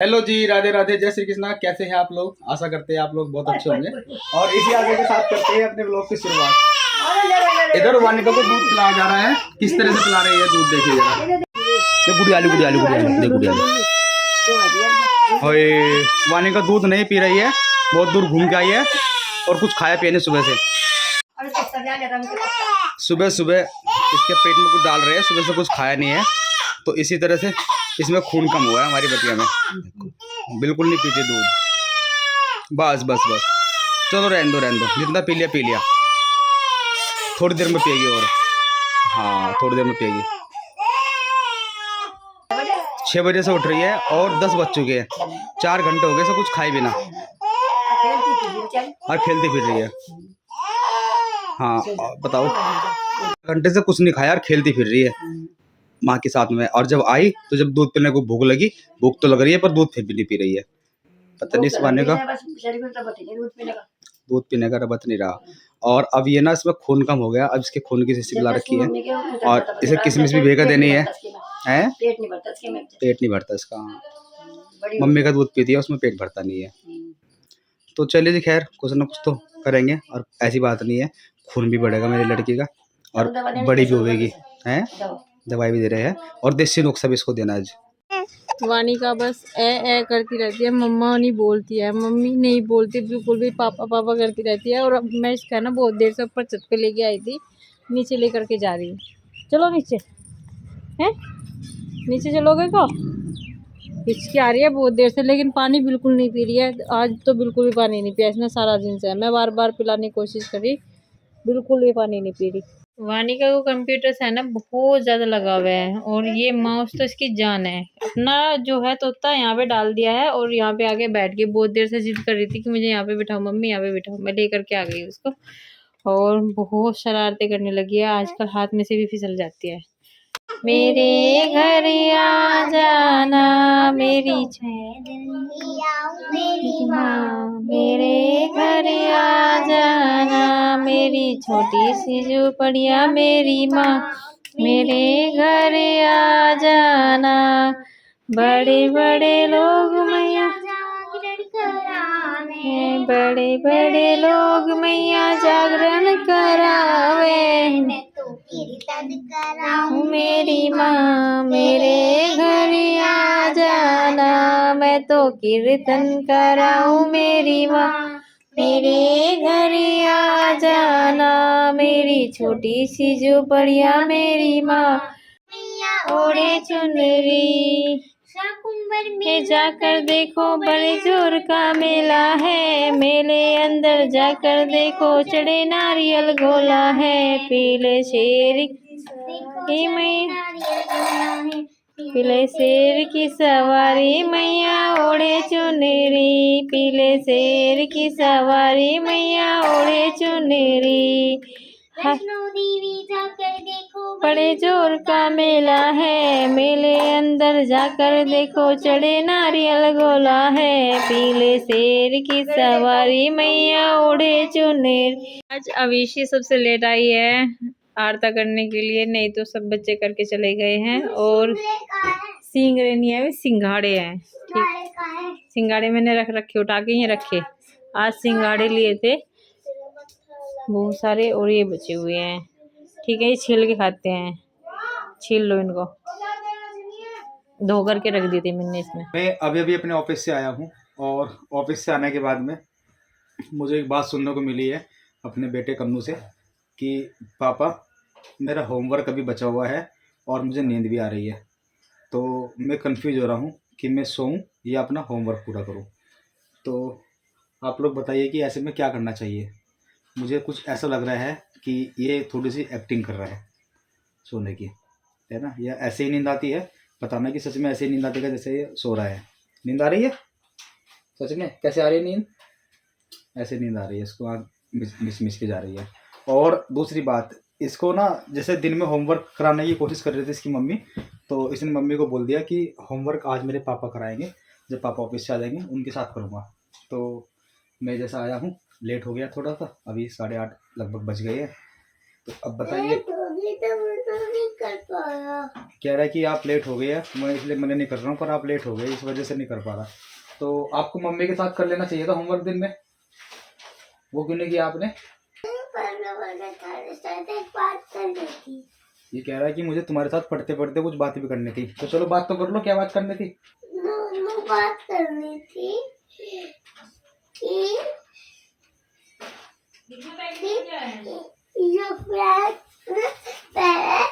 Hello जी, राधे राधे, जय श्री कृष्णा। कैसे हैं आप लोग? आशा करते हैं आप लोग बहुत अच्छे होंगे। और इसी आशा के साथ करते हैं अपने ब्लॉग की शुरुआत। इधर वानिका को दूध पिलाया जा रहा है। किस तरह से पिला रही है दूध, देखिए जरा। ये गुड़ियालू गुड़ियालू गुड़ियालू देख गुड़ियालू। ओए, वानिका दूध नहीं पी रही है, बहुत दूर घूम के आई है और कुछ खाया पिया नहीं सुबह से। सुबह सुबह इसके पेट में कुछ डाल रहे हैं, सुबह से कुछ खाया नहीं है, तो इसी तरह से इसमें खून कम हुआ है हमारी बटिया में। बिल्कुल नहीं पीते दूध। बस बस बस, चलो रहने दो, जितना पी लिया। थोड़ी देर में पिएगी और, हाँ थोड़ी देर में पिएगी। 6 बजे से उठ रही है और 10 बज चुके हैं। 4 घंटे हो गए सब कुछ खाए बिना और खेलती फिर रही है। हाँ बताओ, घंटे से कुछ नहीं खाया और खेलती फिर रही है माँ के साथ में। और जब आई तो जब दूध पीने को भूख तो लग रही है, पर दूध फिर भी नहीं पी रही है। पता नहीं इस पाने का दूध पीने का रबत नहीं रहा। और अब ये ना इसमें खून कम हो गया, अब इसके खून की शीशी पिला रखी है और इसे किशमिश भी भेजा देनी है। पेट नहीं भरता इसका। मम्मी का दूध पीती है, उसमें पेट भरता नहीं है। तो चलिए जी, खैर कुछ ना कुछ तो करेंगे। और ऐसी बात नहीं है, खून भी बढ़ेगा मेरी लड़की का और बड़ी भी होगी। हैं, दवाई भी दे रहे हैं और देसी नुस्खा भी इसको देना आज। वानिका बस ए करती रहती है, मम्मा नहीं बोलती है, मम्मी नहीं बोलती बिल्कुल भी, पापा पापा करती रहती है। और अब मैं इसका ना बहुत देर से ऊपर छत पे लेके आई थी, नीचे लेकर के जा रही हूँ। चलो नीचे, हैं नीचे चलोगे को? हिचकी आ रही है बहुत देर से, लेकिन पानी बिल्कुल नहीं पी रही है। आज तो बिल्कुल भी पानी नहीं पिया इसने सारा दिन से। मैं बार बार पिलाने की कोशिश करी, बिल्कुल भी पानी नहीं पी रही। वानिका को कंप्यूटर से है ना बहुत ज़्यादा लगाव है, और ये माउस तो इसकी जान है। अपना जो है तोता यहाँ पे डाल दिया है और यहाँ पे आके बैठ गई। बहुत देर से जिद कर रही थी कि मुझे यहाँ पे बिठाओ मम्मी, यहाँ पे बिठाओ। मैं लेकर के आ गई उसको और बहुत शरारतें करने लगी है। आजकल हाथ में से भी फिसल जाती है। मेरे घर आ जाना मेरी माँ, मेरे घर आ जाना मेरी छोटी सी झोपड़िया मेरी माँ, मेरे घर आ जाना। बड़े बड़े लोग मैया, बड़े बड़े लोग मैया जागरण करावे, मेरी माँ मेरे घर आ जाना, मैं तो कीर्तन कराऊं मेरी माँ, मेरे घर आ जाना मेरी छोटी सी झोपड़िया मेरी माँ। ओढ़े चुनरी में जाकर देखो, बड़े जोर का मेला है, मेले अंदर जाकर देखो, चढ़े नारियल गोला है, पीले शेर की मैया, पीले शेर की सवारी मैया ओढ़े चुनरी, पीले शेर की सवारी मैया ओढ़े चुनरी। बड़े जोर का मेला है, मेले अंदर जाकर देखो, चढ़े नारियल गोला है, पीले शेर की सवारी मैया ओढ़े चुनरी। आज अविशी सबसे लेट आई है आरता करने के लिए, नहीं तो सब बच्चे करके चले गए हैं। और सिंगड़े नहीं है, वे सिंघाड़े हैं। ठीक, सिंघाड़े मैंने रख रखे, उठा के ही रखे। आज सिंघाड़े लिए थे बहुत सारे और ये बचे हुए हैं। ठीक है, ये छील के खाते हैं। छील लो इनको, धो करके रख दी थी मैंने इसमें। मैं अभी अभी अपने ऑफिस से आया हूँ और ऑफिस से आने के बाद में मुझे एक बात सुनने को मिली है अपने बेटे कन्नू से कि पापा मेरा होमवर्क अभी बचा हुआ है और मुझे नींद भी आ रही है, तो मैं कंफ्यूज हो रहा हूँ कि मैं सोऊं या अपना होमवर्क पूरा करूँ। तो आप लोग बताइए कि ऐसे में क्या करना चाहिए। मुझे कुछ ऐसा लग रहा है कि ये थोड़ी सी एक्टिंग कर रहा है सोने की, है ना, या ऐसे ही नींद आती है। बताना कि सच में ऐसे ही नींद आती है जैसे ये सो रहा है। नींद आ रही है सच में? कैसे आ रही है नींद? ऐसे नींद आ रही है, इसको आँख मिस मिस के जा रही है। और दूसरी बात, इसको ना जैसे दिन में होमवर्क कराने की कोशिश कर रही थी इसकी मम्मी, तो इसने मम्मी को बोल दिया कि होमवर्क आज मेरे पापा कराएंगे, जब पापा ऑफिस से आ जाएंगे उनके साथ करूँगा। तो मैं जैसा आया हूँ लेट हो गया थोड़ा सा, अभी 8:30 लगभग बज गए हैं। तो अब बताइए, कर पाया। कह रहा है कि आप लेट हो गए हैं, मैं इसलिए मना नहीं कर रहा हूँ, पर आप लेट हो गए इस वजह से नहीं कर पा रहा। तो आपको मम्मी के साथ कर लेना चाहिए था होमवर्क दिन में, वो क्यों नहीं किया आपने? पर मैं तुम्हारे साथ एक बात करनी थी। ये कह रहा है कि मुझे तुम्हारे साथ पढ़ते पढ़ते कुछ बात भी करनी थी। तो चलो बात तो कर लो, क्या बात करनी थी? नो बात करनी थी कि ये फ्लैट पहले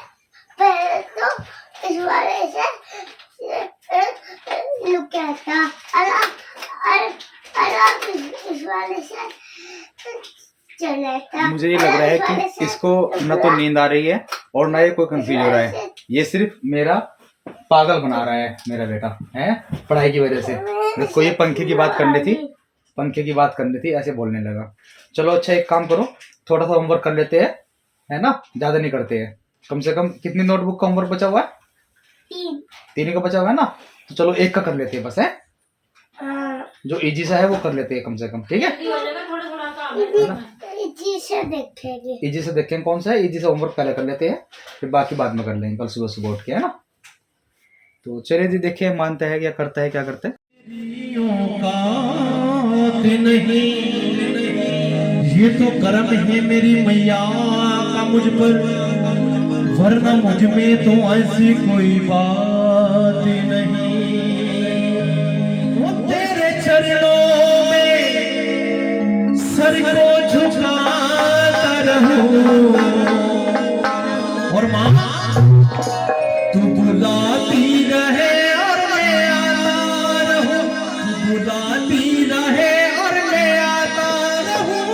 पहले तो इस वाले से लुका था, और इस वाले से चला था। मुझे ये लग रहा है कि इसको न तो नींद आ रही है और ना ये कोई कंफ्यूज हो रहा है। ये सिर्फ मेरा पागल बना रहा है मेरा बेटा, है पढ़ाई की वजह से। इसको ये पंखे की बात करनी थी, पंखे की बात करनी थी, ऐसे बोलने लगा। चलो अच्छा एक काम करो, थोड़ा सा होमवर्क कर लेते हैं, है ना, ज्यादा नहीं करते हैं। कम से कम कितनी नोटबुक का होमवर्क बचा हुआ है? 3 का बचा हुआ है ना। तो चलो एक का कर लेते हैं बस, है जो इजी सा है वो कर लेते हैं कम से कम, ठीक है? इजी से देखेंगे। इजी से देखें कौन सा है, इजी से होमवर्क पहले कर लेते हैं, फिर बाकी बाद में कर लेंगे कल सुबह सुबह उठ के, है ना। तो चलिए जी, देखिए मानता है क्या करता है, क्या करता है। नहीं ये तो कर्म है मेरी मैया का मुझ पर, वरना मुझ में तो ऐसी कोई बात नहीं। वो तेरे चरणों में सर को झुकाता रहूं, और माँ तू बुलाती रहे और मैं आता रहूं, तू बुलाती रहे और मैं आता रहूं।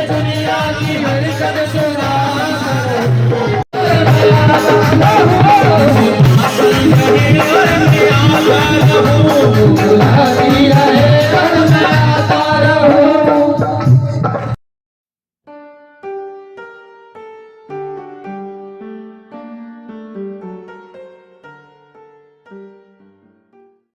दुनिया की हरकत